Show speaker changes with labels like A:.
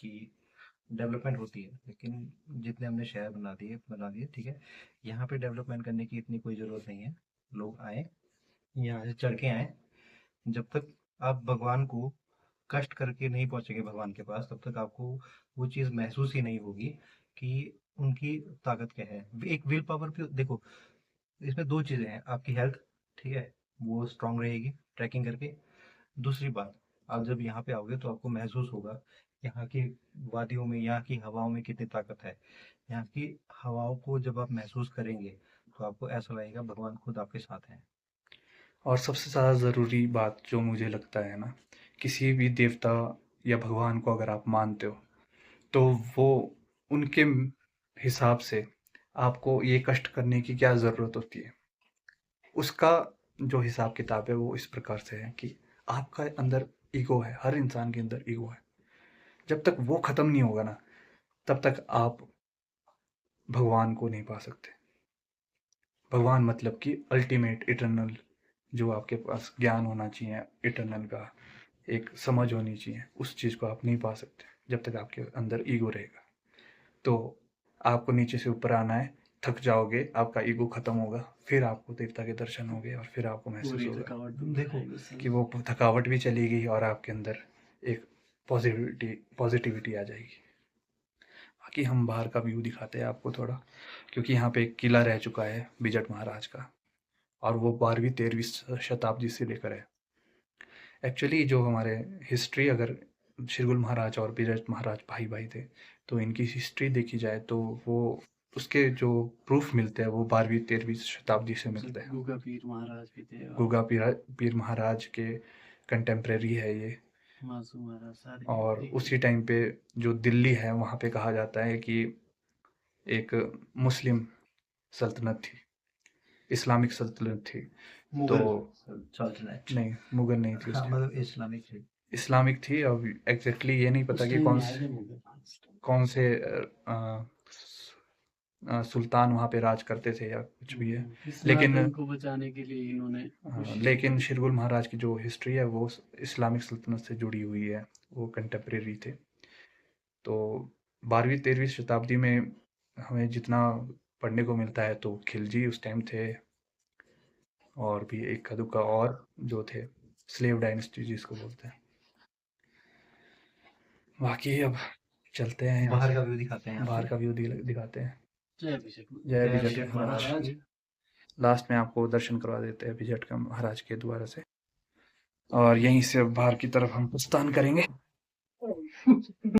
A: कि डेवलपमेंट होती है, लेकिन जितने हमने शहर बना दिए, ठीक है। यहाँ पे डेवलपमेंट करने की इतनी कोई ज़रूरत नहीं है। लोग आए, यहाँ से चढ़ के आए। जब तक आप भगवान को कष्ट करके नहीं पहुंचेंगे भगवान के पास, तब तक आपको वो चीज़ महसूस ही नहीं होगी कि उनकी ताकत क्या है। एक विल पावर भी देखो, इसमें दो चीज़ें हैं। आपकी हेल्थ, ठीक है, वो स्ट्रांग रहेगी ट्रैकिंग करके। दूसरी बात, आप जब यहाँ पे आओगे तो आपको महसूस होगा यहाँ की वादियों में, यहाँ की हवाओं में कितनी ताकत है। यहाँ की हवाओं को जब आप महसूस करेंगे तो आपको ऐसा लगेगा भगवान खुद आपके साथ हैं।
B: और सबसे ज़्यादा ज़रूरी बात जो मुझे लगता है ना, किसी भी देवता या भगवान को अगर आप मानते हो, तो वो उनके हिसाब से आपको ये कष्ट करने की क्या ज़रूरत होती है। उसका जो हिसाब किताब है वो इस प्रकार से है कि आपका अंदर ईगो है, हर इंसान के अंदर ईगो है। जब तक वो ख़त्म नहीं होगा ना, तब तक आप भगवान को नहीं पा सकते। भगवान मतलब कि अल्टीमेट इटर्नल, जो आपके पास ज्ञान होना चाहिए इटर्नल का, एक समझ होनी चाहिए, उस चीज़ को आप नहीं पा सकते जब तक आपके अंदर ईगो रहेगा। तो आपको नीचे से ऊपर आना है, थक जाओगे, आपका ईगो खत्म होगा, फिर आपको देवता के दर्शन होंगे और फिर आपको महसूस
C: पूरी
B: होगा
C: थकावट दूर
B: देखो
C: जाएगी उससे।
B: कि वो थकावट भी चलेगी और आपके अंदर एक पॉजिटिविटी आ जाएगी। बाकी हम बाहर का व्यू दिखाते हैं आपको थोड़ा, क्योंकि यहाँ पे एक किला रह चुका है बिजट महाराज का, और वो 12वीं 13वीं शताब्दी से लेकर है। एक्चुअली जो हमारे हिस्ट्री, अगर शिरगुल महाराज और बिरज महाराज भाई भाई थे, तो इनकी हिस्ट्री देखी जाए तो वो उसके जो प्रूफ मिलते हैं वो 12वीं 13वीं शताब्दी से मिलते हैं।
C: गुगा पीर महाराज भी थे और
B: गुगा पीर महाराज के कंटेम्प्रेरी है ये।
C: मासू महाराज सारे
B: और
C: एक ही।
B: उसी टाइम पे जो दिल्ली है वहाँ पे कहा जाता है कि एक मुस्लिम सल्तनत थी, इस्लामिक सल्तनत थी। तो
A: मुगल सल्तनत।
B: नहीं, मुगल नहीं थी उस
A: हाँ,
B: टाइम,
A: मतलब इस्लामिक थे।
B: इस्लामिक थी। अब एग्जैक्टली ये नहीं पता
C: उस
B: कि
C: टाइम में आए थे मुगल।
B: कौन से सुल्तान वहाँ पे राज करते थे या कुछ भी है। लेकिन
C: सनातन को बचाने के लिए इन्होंने कोशिश की
B: लेकिन
C: थी।
B: शिरगुल महाराज की जो हिस्ट्री है वो इस्लामिक सल्तनत से जुड़ी हुई है, वो कंटेम्प्रेरी थे। तो 12वीं 13वीं शताब्दी में हमें जितना पढ़ने को मिलता है तो खिलजी उस टाइम थे, और भी एक दुक्का और जो थे, स्लेव डायनेस्टी जिसको बोलते हैं। बाकी अब चलते हैं यहाँ
A: बाहर
B: से,
A: का व्यू दिखाते हैं
B: बाहर
A: आपको।
B: का व्यू दिखाते हैं।
C: जय अभिषेक
B: जय
A: जय
B: विजट
A: अभिषेक
B: महाराज।
A: महाराज।
B: लास्ट में आपको दर्शन करवा देते हैं विजट का महाराज के द्वारा से, और यहीं से बाहर की तरफ हम प्रस्थान करेंगे।